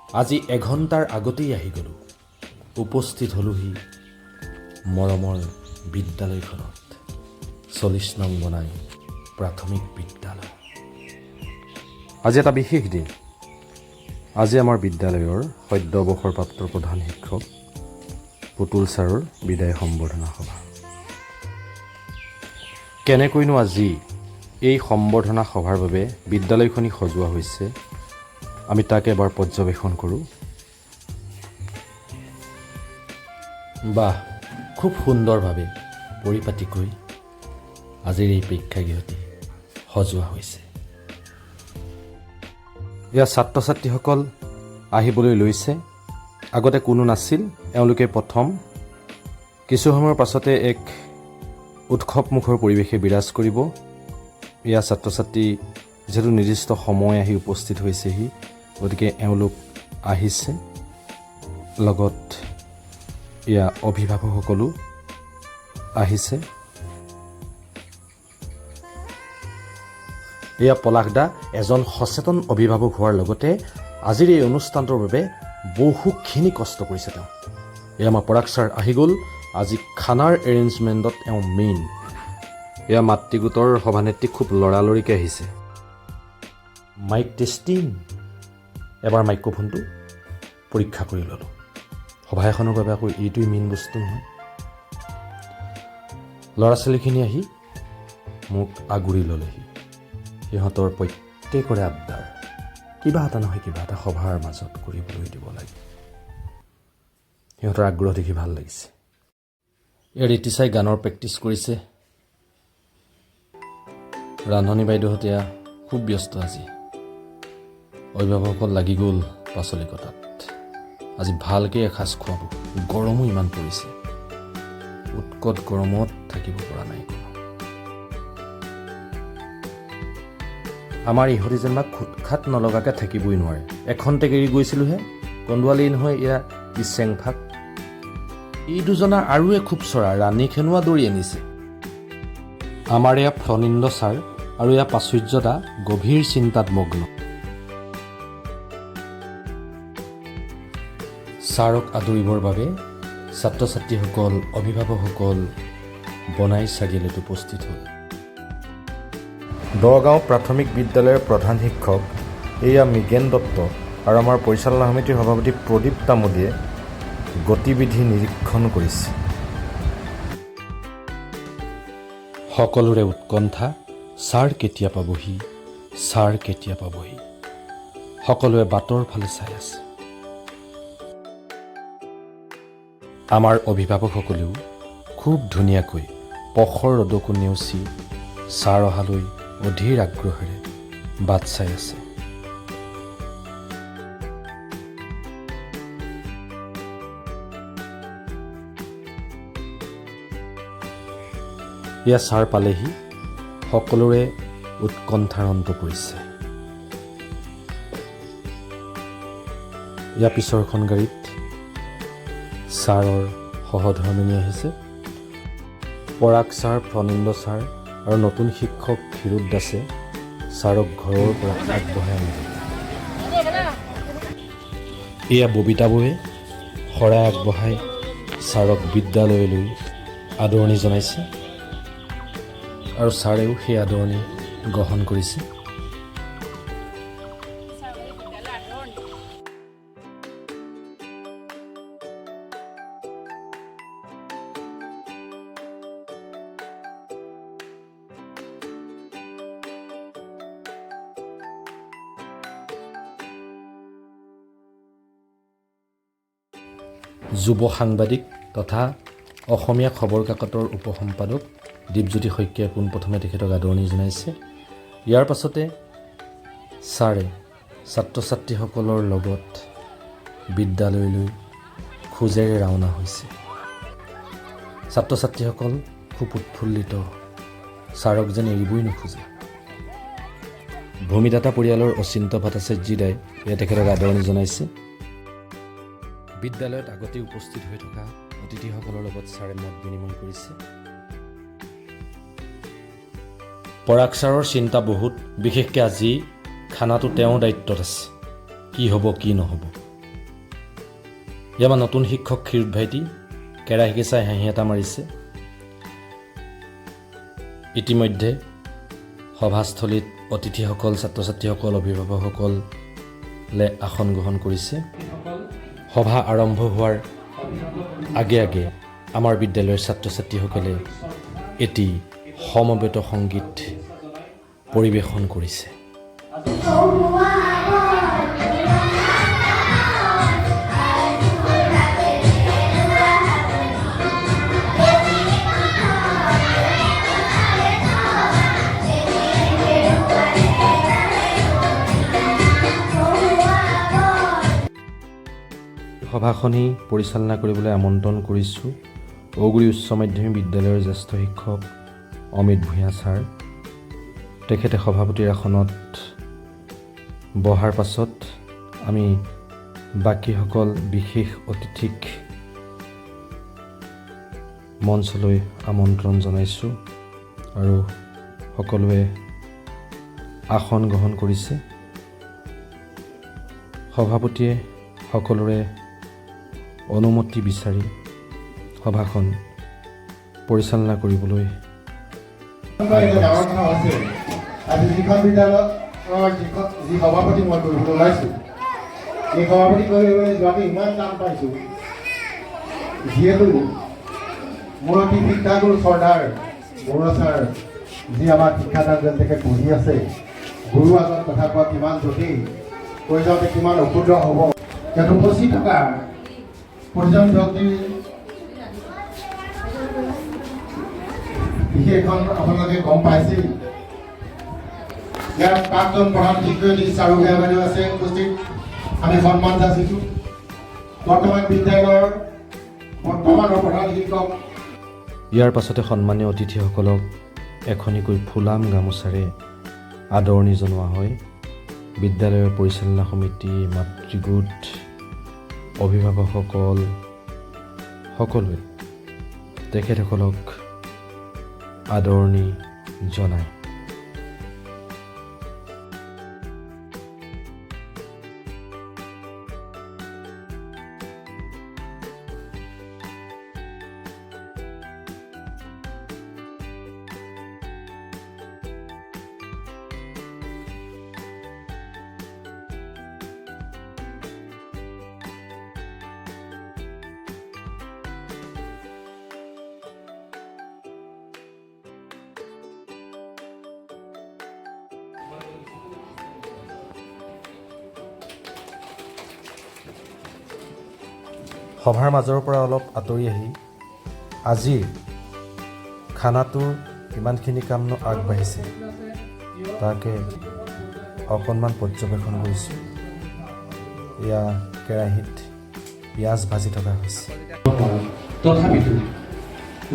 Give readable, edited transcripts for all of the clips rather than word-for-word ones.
আজি এঘণ্টাৰ আগতেই আহি গ'লোঁ। উপস্থিত হ'লোহি মৰমৰ বিদ্যালয়খনত। 40 নং বনাই প্ৰাথমিক বিদ্যালয়। আজি এটা বিশেষ দিন। আজি আমাৰ বিদ্যালয়ৰ সদ্য অৱসৰপ্ৰাপ্ত প্ৰধান শিক্ষক পুতুল ছাৰৰ বিদায় সম্বৰ্ধনা সভা। কেনেকৈনো আজি এই সম্বৰ্ধনা সভাৰ বাবে বিদ্যালয়খনি সজোৱা হৈছে, আমি তাক এবাৰ পৰ্যবেক্ষণ কৰোঁ। বাহ, খুব সুন্দৰভাৱে পৰিপাটিকৈ আজিৰ এই প্ৰেক্ষাগৃহটি সজোৱা হৈছে। ইয়াৰ ছাত্ৰ ছাত্ৰীসকল আহিবলৈ লৈছে। আগতে কোনো নাছিল, এওঁলোকে প্ৰথম। কিছু সময়ৰ পাছতে এক উৎসৱমুখৰ পৰিৱেশে বিৰাজ কৰিব। ইয়াৰ ছাত্ৰ ছাত্ৰী যিহেতু নিৰ্দিষ্ট সময় আহি উপস্থিত হৈছেহি, গতিকে এওঁলোক আহিছে। লগত ইয়াৰ অভিভাৱকসকলো আহিছে। এয়া পলাশ দা এজন সচেতন অভিভাৱক হোৱাৰ লগতে আজিৰ এই অনুষ্ঠানটোৰ বাবে বহুখিনি কষ্ট কৰিছে তেওঁ। এয়া আমাৰ পৰাগ ছাৰ আহি গ'ল। আজি খানাৰ এৰেঞ্জমেণ্টত এওঁ মেইন। এয়া মাতৃগোটৰ সভানেত্ৰী খুব লৰালৰিকৈ আহিছে। Mic testing. এবাৰ মাইক্ৰফোনটো পৰীক্ষা কৰি ল'লোঁ। সভা এখনৰ বাবে আকৌ এইটোৱেই মেইন বস্তু নহয়। ল'ৰা ছোৱালীখিনি আহি মোক আগুৰি ল'লেহি। সিহঁতৰ প্ৰত্যেকৰে আবদাৰ, কিবা এটা নহয় কিবা এটা সভাৰ মাজত কৰিবলৈ দিব লাগে। সিহঁতৰ আগ্ৰহ দেখি ভাল লাগিছে। এই ৰীতিচাই গানৰ প্ৰেক্টিছ কৰিছে। ৰান্ধনী বাইদেউহঁতে খুব ব্যস্ত আজি। অভিভাৱকসকল লাগি গ'ল পাচলি কটাত। আজি ভালকৈ এসাঁজ খুৱাব। গৰমো ইমান পৰিছে, উৎকট গৰমত থাকিব পৰা নাই। আমাৰ ইহঁতি যেনিবা খুটখাট নলগাকৈ থাকিবই নোৱাৰে। এখনতে এৰি গৈছিলোঁহে, কন্দুৱালি নহয় এয়া ইচেংফাক। এই দুজনা আৰুৱে খুব চৰা ৰাণী খেনুৱা দৌৰি আনিছে। আমাৰ এয়া ফণীন্দ্ৰ ছাৰ আৰু এয়া প্ৰাচুৰ্যদা গভীৰ চিন্তাত মগ্ন। ছাৰক আদৰিবৰ বাবে ছাত্ৰ ছাত্ৰীসকল, অভিভাৱকসকল বনাই চাৰিআলিত উপস্থিত হ'ল। দগাঁও প্ৰাথমিক বিদ্যালয়ৰ প্ৰধান শিক্ষক এয়া মৃগেন দত্ত আৰু আমাৰ পৰিচালনা সমিতিৰ সভাপতি প্ৰদীপ তামুলীয়ে গতিবিধি নিৰীক্ষণ কৰিছে। সকলোৰে উৎকণ্ঠা, ছাৰ কেতিয়া পাবহি, ছাৰ কেতিয়া পাবহি। সকলোৱে বাটৰ ফালে চাই আছে। আমাৰ অভিভাৱকসকলেও খুব ধুনীয়াকৈ পখৰ ৰ'দকো নেওচি ছাৰ অহালৈ অধীৰ আগ্ৰহেৰে বাট চাই আছে। এয়া ছাৰ পালেহি। সকলোৰে উৎকণ্ঠাৰ অন্ত পৰিছে। ইয়াৰ পিছৰখন গাড়ীত ছাৰৰ সহধৰ্মিনী আহিছে। পৰাগ ছাৰ, ফণীন্দ্ৰ ছাৰ আৰু নতুন শিক্ষক ক্ষীৰোদ দাসে ছাৰক ঘৰৰ পৰা আগবঢ়াই আনিলে। এয়া ববিতা বৌয়ে শৰাই আগবঢ়াই ছাৰক বিদ্যালয়লৈ আদৰণি জনাইছে আৰু ছাৰেও সেই আদৰণি গ্ৰহণ কৰিছে। যুৱ সাংবাদিক তথা অসমীয়া খবৰ কাকতৰ উপসম্পাদক দীপজ্যোতি শইকীয়াই পোনপ্ৰথমে তেখেতক আদৰণি জনাইছে। ইয়াৰ পাছতে ছাৰে ছাত্ৰ ছাত্ৰীসকলৰ লগত বিদ্যালয়লৈ খোজেৰে ৰাওনা হৈছে। ছাত্ৰ ছাত্ৰীসকল খুব উৎফুল্লিত, ছাৰক যেন এৰিবই নোখোজে। ভূমিদাতা পৰিয়ালৰ অচিন্ত ভট্টাচাৰ্যদাই তেখেতক আদৰণি জনাইছে। বিদ্যালয়ত আগতেই উপস্থিত হৈ থকা অতিথিসকলৰ লগত ছাৰে মত বিনিময় কৰিছে। পৰাগ ছাৰৰ চিন্তা বহুত, বিশেষকৈ আজি খানাটো তেওঁৰ দায়িত্বত আছে। কি হ'ব কি নহ'ব ইয়াৰ আমাৰ নতুন শিক্ষক ক্ষীৰোদ ভাইটি কেৰাহীকে চাই হাঁহি এটা মাৰিছে। ইতিমধ্যে সভাস্থলীত অতিথিসকল, ছাত্ৰ ছাত্ৰীসকল, অভিভাৱকসকলে আসন গ্ৰহণ কৰিছে। সভা আৰম্ভ হোৱাৰ আগে আগে আমাৰ বিদ্যালয়ৰ ছাত্ৰ ছাত্ৰীসকলে এটি সমবেত সংগীত পৰিৱেশন কৰিছে। সভাখনি পৰিচালনা কৰিবলৈ আমন্ত্ৰণ কৰিছোঁ ঔগুৰি উচ্চ মাধ্যমিক বিদ্যালয়ৰ জ্যেষ্ঠ শিক্ষক অমিত ভূঞা ছাৰ। তেখেতে সভাপতিৰ আসনত বহাৰ পাছত আমি বাকীসকল বিশেষ অতিথিক মঞ্চলৈ আমন্ত্ৰণ জনাইছোঁ আৰু সকলোৱে আসন গ্ৰহণ কৰিছে। সভাপতিয়ে সকলোৰে অনুমতি বিচাৰি সভাখন পৰিচালনা কৰিবলৈ আজি যিখন বিদ্যালয়ৰ যি সভাপতি মই কৰিবলৈ ওলাইছোঁ, এই সভাপতি কৰিবলৈ যোৱাটো ইমান টান পাইছোঁ, যিহেতু মুৰব্বী শিক্ষাগুৰু চৰ্দাৰ বৰুৱা ছাৰ যি আমাৰ শিক্ষাদান যেন তেখেত পঢ়ি আছে, গুৰু আগত কথা কোৱা কিমান জটিল, কৈ যাওঁতে কিমান অক্ষুদ্ৰ হ'ব। ইয়াত উপস্থিত থকা প্ৰতিজন ব্যক্তিৰ বিশেষখন আপোনালোকে গম পাইছেই। ইয়াৰ প্ৰাক্তন প্ৰধান শিক্ষয়িত্ৰী চাৰু ভূঞা বাইদেউ আছে উপস্থিত, আমি সন্মান যাচিছোঁ। বৰ্তমান বিদ্যালয়ৰ বৰ্তমানৰ প্ৰধান শিক্ষক। ইয়াৰ পাছতে সন্মানীয় অতিথিসকলক এখনিকৈ ফুলাম গামোচাৰে আদৰণি জনোৱা হয়। বিদ্যালয়ৰ পৰিচালনা সমিতি, মাতৃগোট, অভিভাৱকসকল সকলোৱে তেখেতসকলক আদৰণি জনায়। সভাৰ মাজৰ পৰা অলপ আঁতৰি আহি আজিৰ খানাটোৰ কিমানখিনি কামনো আগবাঢ়িছে তাকে অকণমান পৰ্যবেক্ষণ কৰিছোঁ। এয়া কেৰাহীত পিঁয়াজ ভাজি থকা হৈছে। তথাপিতো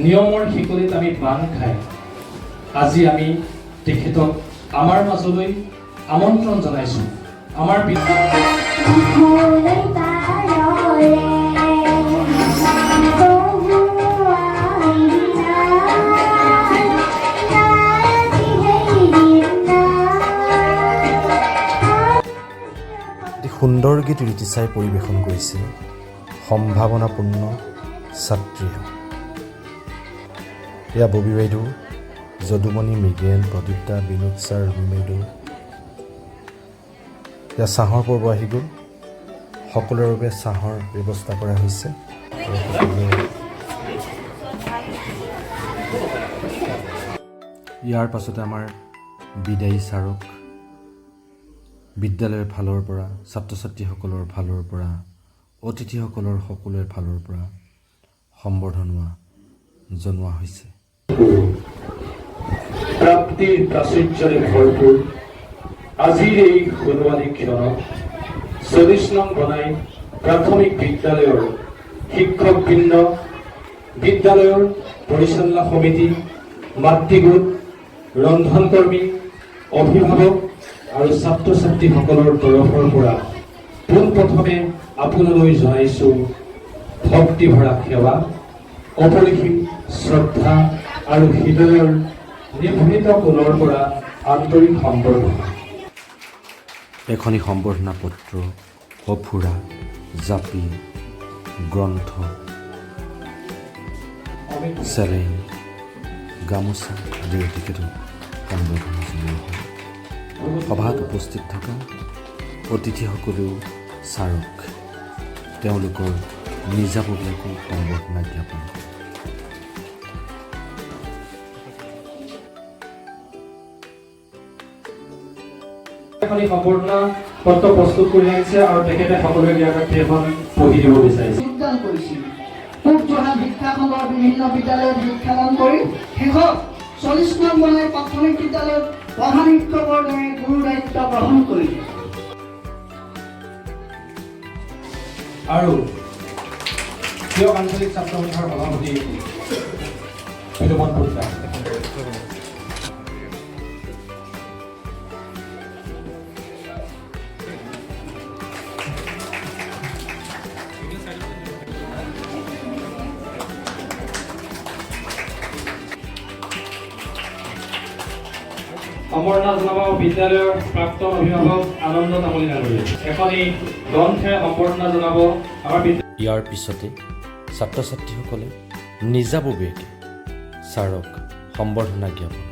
নিয়মৰ শিকলিত আমি বান্ধ খাই আজি আমি তেখেতক আমাৰ মাজলৈ আমন্ত্ৰণ জনাইছোঁ। আমাৰ সুন্দৰ গীত ৰীতিচাই পৰিৱেশন কৰিছে সম্ভাৱনাপূৰ্ণ ছাত্ৰীয়ে। এয়া ববী বাইদেউ, যদুমণি, মৃগেন, প্ৰদীপ্তা, বিনোদ ছাৰ, ৰবি বাইদেউ। এয়া চাহৰ পৰ্ব আহি গ'ল। সকলোৰে বাবে চাহৰ ব্যৱস্থা কৰা হৈছে। ইয়াৰ পাছতে আমাৰ বিদায়ী ছাৰক বিদ্যালয়ৰ ফালৰ পৰা, ছাত্ৰ ছাত্ৰীসকলৰ ফালৰ পৰা, অতিথিসকলৰ সকলোৰে ফালৰ পৰা সম্বৰ্ধনা জনোৱা হৈছে। প্ৰাপ্তিৰ প্ৰাচুৰ্যৰে ভৰপূৰ আজিৰ এই সোণোৱালী ক্ষণত 40 নং বনাই প্ৰাথমিক বিদ্যালয়ৰ শিক্ষকবৃন্দ, বিদ্যালয়ৰ পৰিচালনা সমিতি, মাতৃগোট, ৰন্ধনকৰ্মী, অভিভাৱক আৰু ছাত্ৰ ছাত্ৰীসকলৰ তৰফৰ পৰা পোনপ্ৰথমে আপোনালৈ জনাইছোঁ ভক্তিভৰা সেৱা, অপৰিসীম শ্ৰদ্ধা আৰু হৃদয়ৰ নিভৃত কোণৰ পৰা আন্তৰিক সম্বৰ্ধনা। এখনি সম্বৰ্ধনা পত্ৰ, সঁফুৰা, জাপি, গ্ৰন্থ, চেলেং, গামোচা আদিৰ টিকেটো সম্বৰ্ধনা জনোৱা হয়। সভাত উপস্থিত থকা অতিথিসকলেও ছাৰক তেওঁলোকৰ নিজাববীয়াকৈ সম্বৰ্ধনা জ্ঞাপন কৰে। এখনি সম্পূৰ্ণ পত্ৰ প্ৰস্তুত কৰি আহিছে আৰু তেখেতে সকলোৱে দিয়াৰ কাটি এখন পঢ়ি দিব বিচাৰিছে। যোগদান কৰিছিল। পূব যোৰহাট শিক্ষাখণ্ডৰ বিভিন্ন বিদ্যালয়ত শিক্ষাদান কৰি শেষত 40 নং বনাই প্ৰাথমিক বিদ্যালয়ত প্ৰধান শিক্ষকৰ দৰে গুৰু দায়িত্ব গ্ৰহণ কৰিলে। আৰু প্ৰিয় আঞ্চলিক ছাত্ৰ সন্থাৰ সভাপতি বিলোমন পুত্ৰা। সম্বৰ্ধনা জনাব বিদ্যালয়ৰ প্ৰাক্তন অভিভাৱক আনন্দ তামুলী ডাঙৰীয়া। এখনি গ্ৰন্থে সম্বৰ্ধনা জনাব আমাৰ ইয়াৰ পিছতে ছাত্ৰ ছাত্ৰীসকলে নিজাববীয়াকৈ ছাৰক সম্বৰ্ধনা জ্ঞাপন কৰে।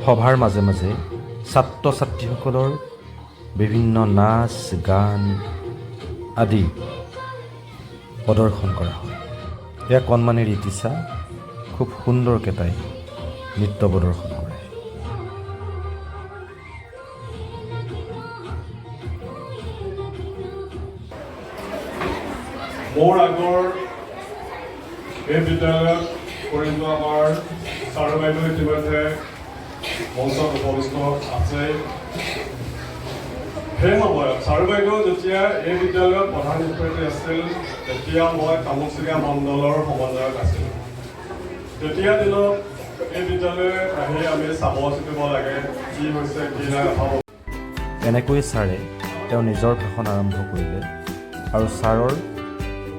সভাৰ মাজে মাজে ছাত্ৰ ছাত্ৰীসকলৰ বিভিন্ন নাচ গান আদি প্ৰদৰ্শন কৰা হয়। এয়া কণমানি ৰীতিছা খুব সুন্দৰকৈ তাই নৃত্য প্ৰদৰ্শন কৰে। মোৰ আগৰ এই বিদ্যালয়ত কৰি যোৱা আমাৰ ছাৰ বাইদেউ ইতিমধ্যে মঞ্চত উপবিষ্ট আছে। সেই সময়ত ছাৰ বাইদেউ যেতিয়া এই বিদ্যালয়ত প্ৰধান শিক্ষয়িত্ৰী আছিল তেতিয়া মই তামোলচিঙা মণ্ডলৰ সমন্বয়ক আছিলোঁ। তেতিয়া দিনত এই বিদ্যালয় আহি আমি চাব চিতিব লাগে কি হৈছে কি নাই অভাৱ। এনেকৈ ছাৰে তেওঁ নিজৰ ভাষণ আৰম্ভ কৰিলে আৰু ছাৰৰ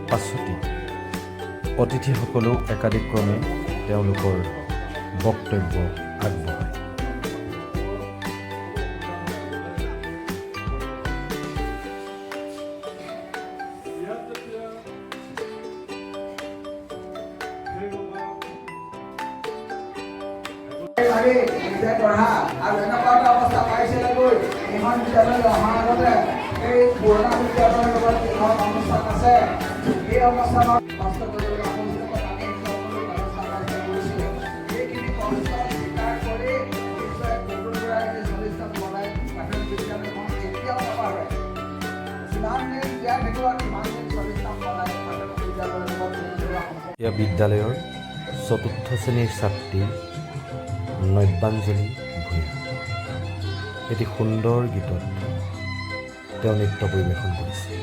পাছতে অতিথিসকলেও একাদিক্ৰমে তেওঁলোকৰ বক্তব্য আগবঢ়ায়। নিজে পঢ়া আৰু এনেকুৱা এটা অৱস্থা পাইছিলেগৈ এইখন বিদ্যালয়লৈ অহাৰ আগতে এই পুৰণা বিদ্যালয়ৰ লগত যিখন অনুষ্ঠান আছে সেই অনুষ্ঠানত কষ্ট কৰিবলৈ এইখিনি কষ্ট স্বীকাৰ কৰি এয়া বিদ্যালয়ৰ ৪ৰ্থ শ্ৰেণীৰ ছাত্ৰী নব্যাঞ্জলি ভূঞা। এটি সুন্দৰ গীতত তেওঁ নৃত্য পৰিৱেশন কৰিছে।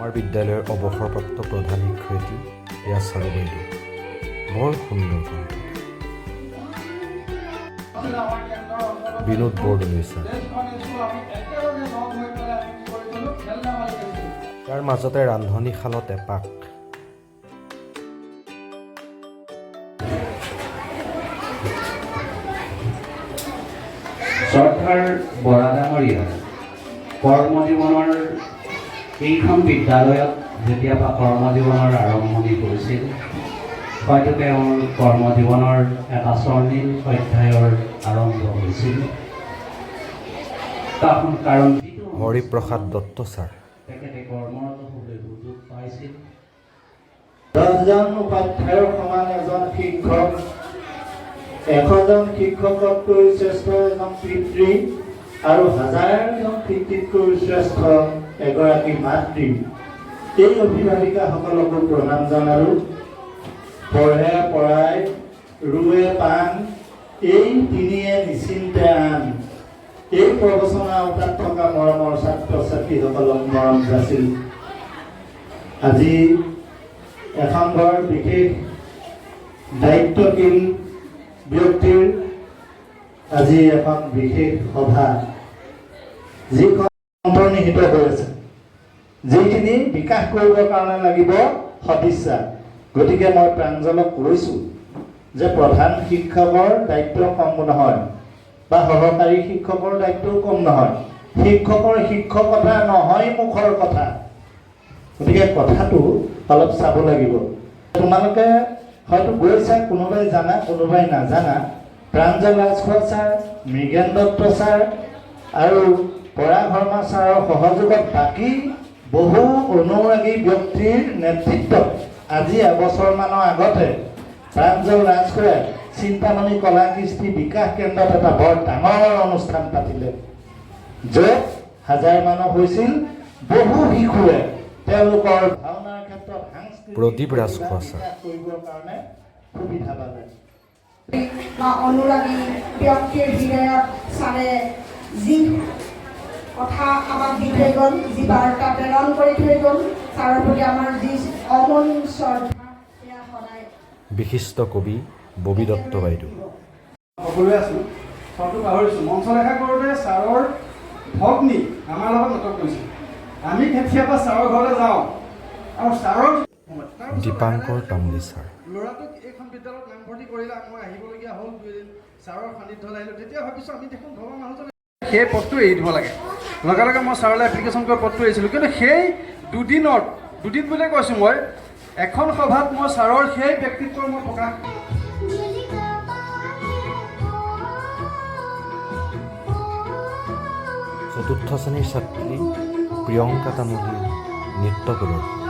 আমাৰ বিদ্যালয়ৰ অৱসৰপ্ৰাপ্ত প্ৰধান শিক্ষয়িত্ৰী এয়া চাৰু বাইদেউ। বৰ সুন্দৰ কণ্ঠ। বিনোদ বৰদলৈ ছাৰ। তাৰ মাজতে ৰান্ধনীশালত এপাক। শ্ৰদ্ধাৰ বৰা ডাঙৰীয়া কৰ্মজীৱনৰ এইখন বিদ্যালয়ত যেতিয়াৰ কৰ্মজীৱনৰ আৰম্ভণি কৰিছিল, হয়তো তেওঁৰ কৰ্মজীৱনৰ এটা স্বৰ্ণীল অধ্যায়ৰ আৰম্ভ হৈছিল। কাৰণ হৰিপ্ৰসাদ দত্ত ছাৰ। তেখেতে কৰ্মৰত হ'বলৈ সুযোগ পাইছিল। 10জন উপাধ্যায়ৰ সমান এজন শিক্ষক, 100জন শিক্ষকতকৈ শ্ৰেষ্ঠ এজন পিতৃ আৰু 1000জন পিতৃতকৈ শ্ৰেষ্ঠ এগৰাকী মাতৃ। এই অভিভাৱিকাসকলকো প্ৰণাম জনালোঁ। পঢ়ে পঢ়াই, ৰুৱে পাণ, এই তিনিয়ে নিশ্চিন্তে আন। এই প্ৰবচনা আওতাত থকা মৰমৰ ছাত্ৰ ছাত্ৰীসকলক মৰম যাচিল। আজি এখন ঘৰ বিশেষ দায়িত্বশীল ব্যক্তিৰ আজি এখন বিশেষ সভা, যিখন অন্তৰ্নিহিত হৈ আছে, যিখিনি বিকাশ কৰিবৰ কাৰণে লাগিব সদিচ্ছা। গতিকে মই প্ৰাঞ্জলক কৈছোঁ যে প্ৰধান শিক্ষকৰ দায়িত্ব কম নহয় বা সহকাৰী শিক্ষকৰ দায়িত্বও কম নহয়। শিক্ষকৰ শিক্ষকতা নহয় মুখৰ কথা। গতিকে কথাটো অলপ চাব লাগিব। তোমালোকে হয়তো গৈছা, কোনোবাই জানা কোনোবাই নাজানা। প্ৰাঞ্জল ৰাজখোৱা ছাৰ, মৃগেন দত্ত ছাৰ আৰু পৰাগ শৰ্মা ছাৰৰ সহযোগত বাকী বহু অনুৰাগী ব্যক্তিৰ নেতৃত্বত আজি এবছৰমানৰ আগতে প্ৰাঞ্জল ৰাজখোৱাই চিন্তামণি কলা কৃষ্টি বিকাশ কেন্দ্ৰত এটা বৰ ডাঙৰ অনুষ্ঠান পাতিলে, য'ত 1000 মানুহ হৈছিল। বহু শিশুৱে তেওঁলোকৰ ভাওনাৰ ক্ষেত্ৰত প্ৰদীপ ৰাজখোৱা ছাৰ। কৰিবৰ কাৰণে সুবিধা পালে। অনুৰাগী ব্যক্তিৰ হৃদয়ত ছাৰে যি কথা আমাক দি থৈ গ'ল, যি বাৰ্তা প্ৰেৰণ কৰি থৈ গ'ল, ছাৰৰ প্ৰতি আমাৰ যি অমন শ্ৰদ্ধা, সেয়া সদায়। বিশিষ্ট কবি ববি দত্ত বাইদেউ। সকলোৱে আছোঁ, চবটো পাহৰিছোঁ। মঞ্চ দেখা কৰোঁতে ছাৰৰ ভগ্নী আমাৰ লগত নাটক কৰিছিল। আমি কেতিয়াবা ছাৰৰ ঘৰলৈ যাওঁ আৰু ছাৰৰ দীপাংকৰ তামুলী ছাৰ। ল'ৰাটোক এইখন বিদ্যালয়ত নামভৰ্তি কৰিলে মই আহিবলগীয়া হ'ল, 2 দিন ছাৰৰ সান্নিধ্যত আহিলোঁ। তেতিয়া ভাবিছোঁ আমি দেখোন ভবা মানুহজনে সেই পদটো এৰি দিব লাগে। লগে লগে মই ছাৰলৈ এপ্লিকেশ্যন কৰি পদটো এৰিছিলোঁ। কিন্তু সেই দুদিন বুলিয়ে কৈছোঁ মই, এখন সভাত মই ছাৰৰ সেই ব্যক্তিত্বৰ মই প্ৰকাশ। চতুৰ্থ শ্ৰেণীৰ ছাত্ৰী প্ৰিয়ংকা তামুলী নৃত্য প্ৰদৰ্শন।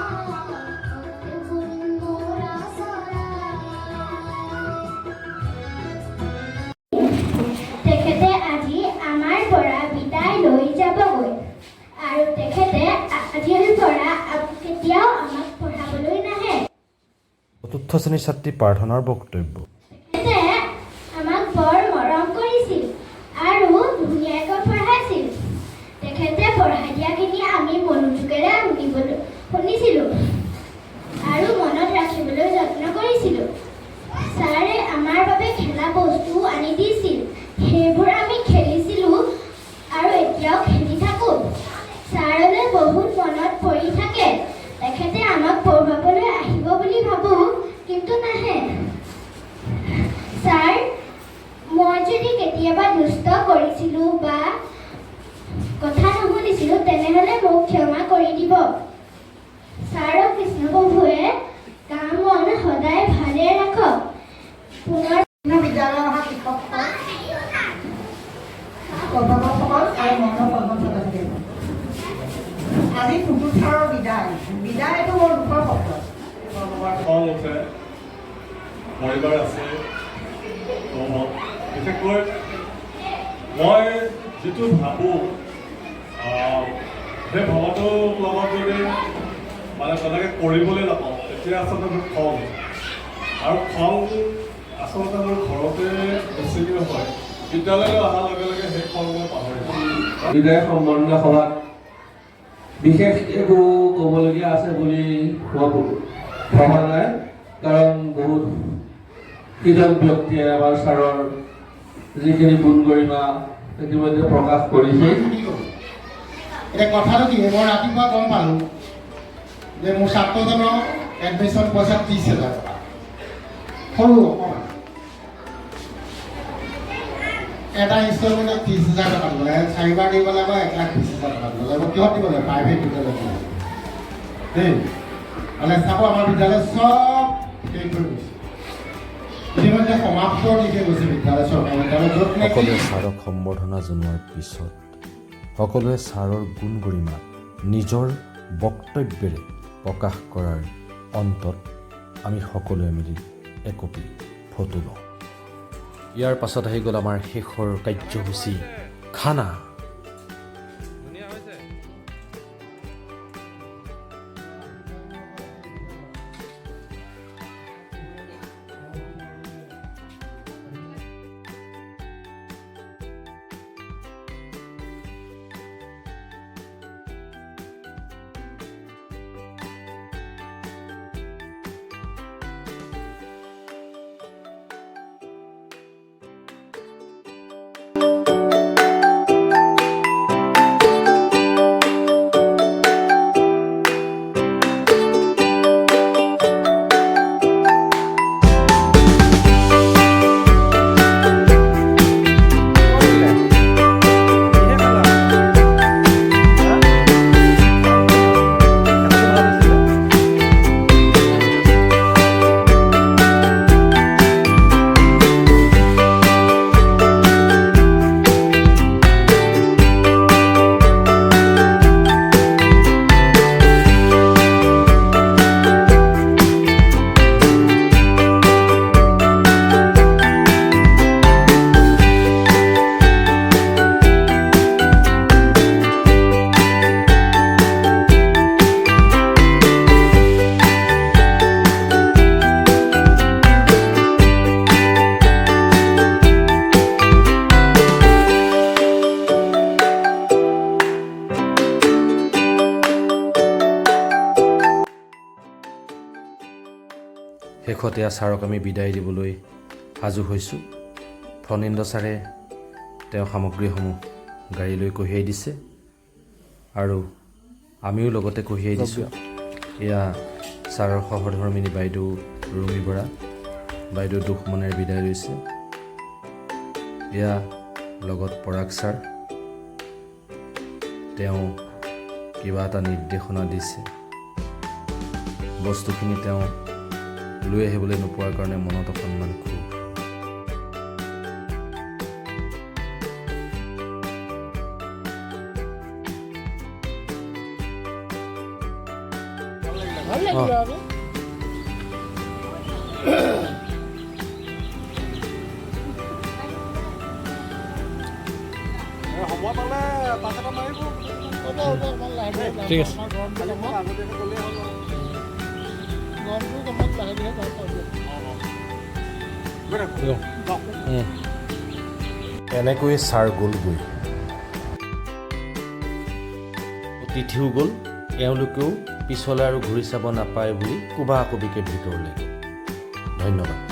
তেখেতে আজি আমাৰ পৰা বিদায় লৈ যাবগৈ আৰু তেখেতে আজিৰ পৰা কেতিয়াও আমাক পঢ়াবলৈ নাহে। চতুৰ্থ শ্ৰেণীৰ ছাত্ৰী প্ৰাৰ্থনাৰ বক্তব্য। তেখেতে আমাক বৰ মৰম কৰিছিল আৰু ধুনীয়াকৈ পঢ়াইছিল। তেখেতে পঢ়াই দিয়াখিনি আমি মনোযোগেৰে শুনিছিলোঁ আৰু মনত ৰাখিবলৈ যত্ন কৰিছিলোঁ। ছাৰে আমাৰ বাবে খেলা বস্তু আনি দিছিল, সেইবোৰ আমি খেলিছিলোঁ আৰু এতিয়াও খেলি থাকোঁ। ছাৰলৈ বহুত মনত পৰি থাকে। তেখেতে আমাক পঢ়ুৱাবলৈ আহিব বুলি ভাবোঁ, কিন্তু নাহে। যদি কেতিয়াবা দুষ্ট কৰিছিলোঁ বা কথা নুশুনিছিলোঁ তেনেহ'লে মোক ক্ষমা কৰি দিব। ছাৰ আৰু কৃষ্ণপ্ৰভুৱে কাম মন সদায় ভালে ৰাখক। পুনৰ বিদ্যালয়ৰ অহা শিক্ষকসকল, অভিভাৱকসকল আৰু মনোৰঞ্জন ছাত্ৰ-ছাত্ৰীসকল, আজি টুটু ছাৰৰ বিদায়টো বৰ দুখৰ শব্দ। খং উঠে, পৰিবাৰ আছে, বিশেষকৈ মই যিটো ভাবোঁ সেই ভবাটোৰ লগত যদি মানে তেনেকৈ কৰিবলৈ নাপাওঁ তেতিয়া আচলতে মোৰ খং উঠে। আৰু খং আচলতে মোৰ ঘৰতে বেছিকৈ হয়, বিদ্যালয়লৈ অহাৰ লগে লগে সেই খং মই পাহৰি যাওঁ। বিদায় সম্বৰ্ধনা সভাত বিশেষ একো ক'বলগীয়া আছে বুলি মই ভবা নাই, কাৰণ বহুত কেইজন ব্যক্তিয়ে আমাৰ ছাৰৰ যিখিনি গুণ গৰিমা ইতিমধ্যে প্ৰকাশ কৰিছে। এতিয়া কথাটো কি, মই ৰাতিপুৱা গম পালোঁ যে মোৰ ছাত্ৰজনৰ এডমিশ্যন পইচা 30,000 টকা, সৰু অকণমান এটা ইনষ্টলমেণ্টত 30,000 টকা দিব লাগে, 4বাৰ দিব লাগিব 1,20,000 টকা দিব লাগিব। কিহত দিব লাগে? প্ৰাইভেট বিদ্যালয়ত দেই। মানে চাব আমাৰ বিদ্যালয় চব শেষ হৈ গৈছে, ইতিমধ্যে সমাপ্তৰ দিশে গৈছে বিদ্যালয়, চৰকাৰী বিদ্যালয় য'ত নেকি সকলোৱে ছাৰক সম্বৰ্ধনা জনোৱাৰ পিছত সকলোৱে ছাৰৰ গুণ গৰিমা নিজৰ বক্তব্যেৰে প্ৰকাশ কৰাৰ অন্তত আমি সকলোৱে মিলি একপি ফটো লওঁ। ইয়াৰ পাছত আহি গ'ল আমাৰ শেষৰ কাৰ্যসূচী খানা। শেষতে ছাৰক আমি বিদায় দিবলৈ সাজু হৈছোঁ। ফণীন্দ্ৰ ছাৰে তেওঁ সামগ্ৰীসমূহ গাড়ীলৈ কঢ়িয়াই দিছে আৰু আমিও লগতে কঢ়িয়াই দিছোঁ। এয়া ছাৰৰ সহধৰ্মিনী বাইদেউ ৰুমি বৰা, বাইদেউ দুখ মনেৰে বিদায় লৈছে। এয়া লগত পৰাগ ছাৰ, তেওঁ কিবা এটা নিৰ্দেশনা দিছে, বস্তুখিনি তেওঁ লৈ আহিবলৈ নোপোৱাৰ কাৰণে মনত অকণমান ক্ষোভ। ঠিক আছে। এনেকৈয়ে ছাৰ গ'লগৈ, অতিথিও গ'ল, এওঁলোকেও পিছলৈ আৰু ঘূৰি চাব নাপায় বুলি কোবা কবিকে ভিতৰলৈ গ'ল। ধন্যবাদ।